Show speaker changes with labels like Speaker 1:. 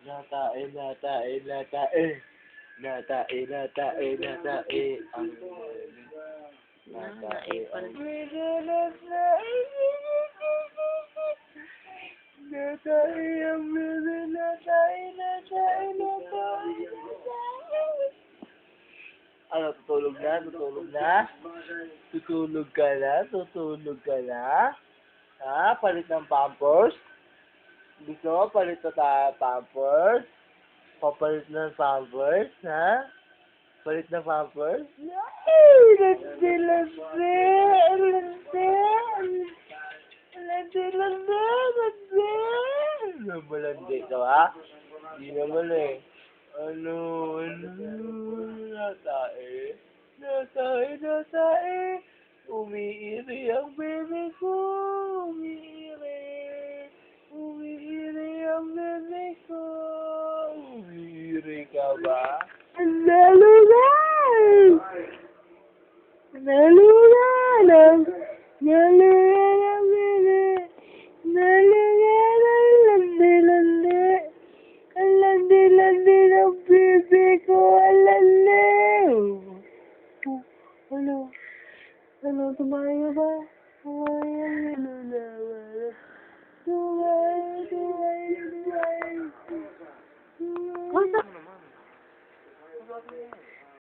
Speaker 1: Natae, natae, natae. Natae, natae, natae. Ang natae, ang natae, ang bebe, natae, natae, natae. Ano, tutulog na? Tutulog na? Tutulog ka na? Tutulog ka na? Ha? Palit ng pampers? Gusto mo palit na tayo pampers? Papalit ng pampers, ha? Palit ng pampers? Ay! Landi, landi! Landi! Landi, landi! Landi! Ano ba landi ka, ha? Hindi naman eh. Ano? Natae? Natae, natae! Umiiri ang bebe ko! Umiiri! Umiiri ang bebe ko! Umiiri ka ba?